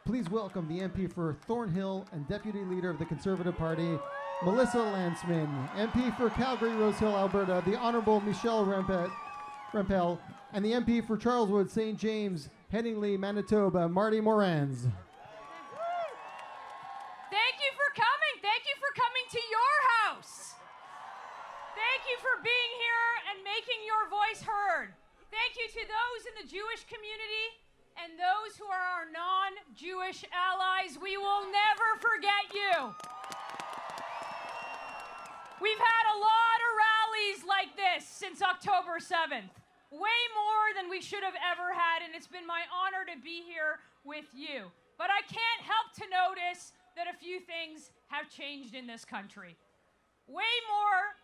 please welcome the MP for Thornhill and Deputy Leader of the Conservative Party, Melissa Lantsman, MP for Calgary Rose Hill, Alberta, the Honourable Michelle Rempel, and the MP for Charleswood, St. James, Headingley, Manitoba, Marty Morans. Thank you for coming. Thank you for coming to your house. Thank you for being here and making your voice heard. Thank you to those in the Jewish community and those who are our non-Jewish allies. We will never forget you. We've had a lot of rallies like this since October 7th. Way more than we should have ever had, and it's been my honor to be here with you. But I can't help to notice that a few things have changed in this country. Way more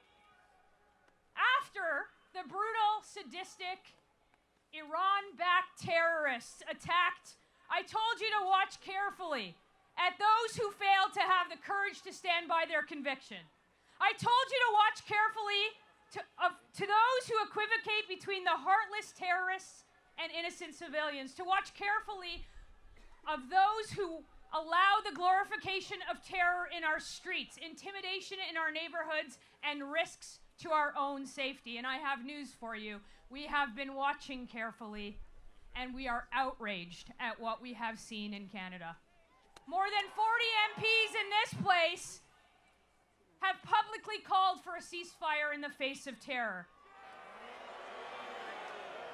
after the brutal, sadistic, Iran-backed terrorists attacked. I told you to watch carefully at those who failed to have the courage to stand by their conviction. I told you to watch carefully to those who equivocate between the heartless terrorists and innocent civilians, to watch carefully of those who allow the glorification of terror in our streets, intimidation in our neighborhoods, and risks to our own safety. And I have news for you. We have been watching carefully, and we are outraged at what we have seen in Canada. More than 40 MPs in this place have publicly called for a ceasefire in the face of terror.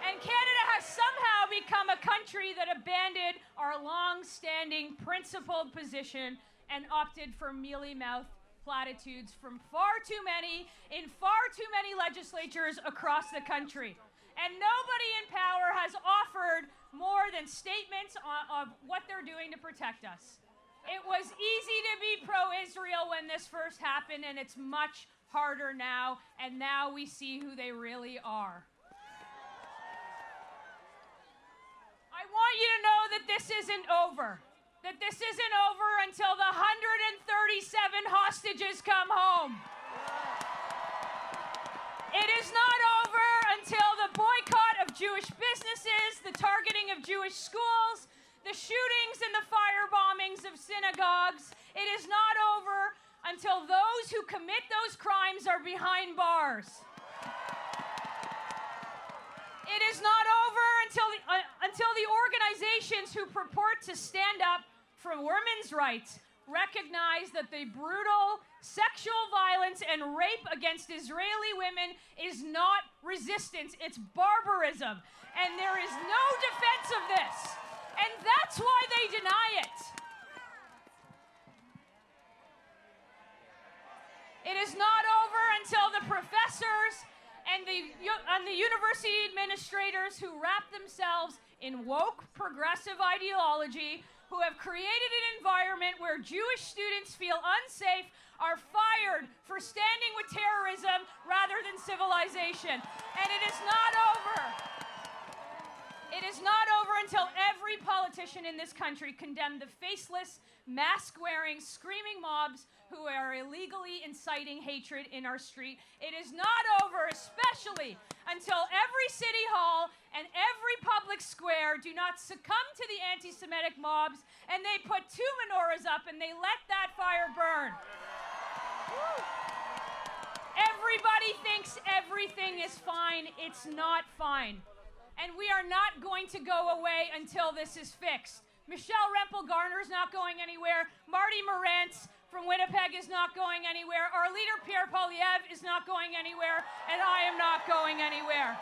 And Canada has somehow become a country that abandoned our long-standing principled position and opted for mealy-mouthed platitudes from far too many, in far too many legislatures across the country. And nobody in power has offered more than statements of what they're doing to protect us. It was easy to be pro-Israel when this first happened, and it's much harder now, and now we see who they really are. I want you to know that this isn't over. That this isn't over until the 137 hostages come home. It is not over until the boycott of Jewish businesses, the targeting of Jewish schools, the shootings and the fire bombings of synagogues. It is not over until those who commit those crimes are behind bars. It is not over until the organizations who purport to stand up for women's rights recognize that the brutal sexual violence and rape against Israeli women is not resistance, it's barbarism. And there is no defense of this. And that's why they deny it. It is not over until the professors and the university administrators who wrap themselves in woke progressive ideology, who have created an environment where Jewish students feel unsafe, are fired for standing with terrorism rather than civilization. And it is not over. It is not over until every politician in this country condemned the faceless, mask-wearing, screaming mobs who are illegally inciting hatred in our street. It is not over, especially until every city hall and every public square do not succumb to the anti-Semitic mobs and they put 2 menorahs up and they let that fire burn. Everybody thinks everything is fine. It's not fine. And we are not going to go away until this is fixed. Michelle Rempel-Garner's not going anywhere. Marty Morantz from Winnipeg is not going anywhere. Our leader, Pierre Poilievre, is not going anywhere. And I am not going anywhere.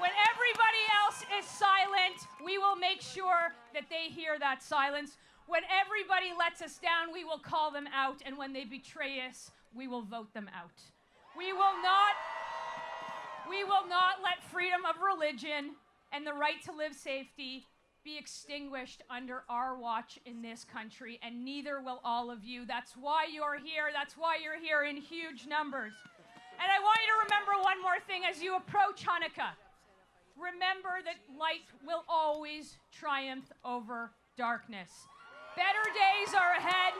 When everybody else is silent, we will make sure that they hear that silence. When everybody lets us down, we will call them out. And when they betray us, we will vote them out. We will not let freedom of religion and the right to live safety be extinguished under our watch in this country, and neither will all of you. That's why you're here. That's why you're here in huge numbers. And I want you to remember one more thing as you approach Hanukkah. Remember that light will always triumph over darkness. Better days are ahead.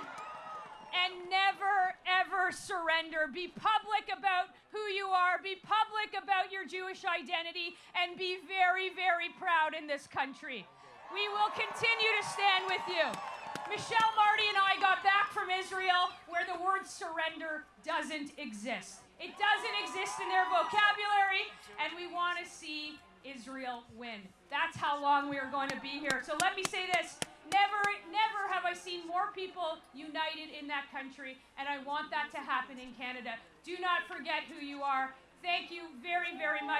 And never, ever surrender. Be public about who you are. Be public about your Jewish identity. And be very, very proud in this country. We will continue to stand with you. Michelle, Marty, and I got back from Israel where the word surrender doesn't exist. It doesn't exist in their vocabulary, and we want to see Israel win. That's how long we are going to be here. So let me say this. Never have I seen more people united in that country, and I want that to happen in Canada. Do not forget who you are. Thank you very, very much.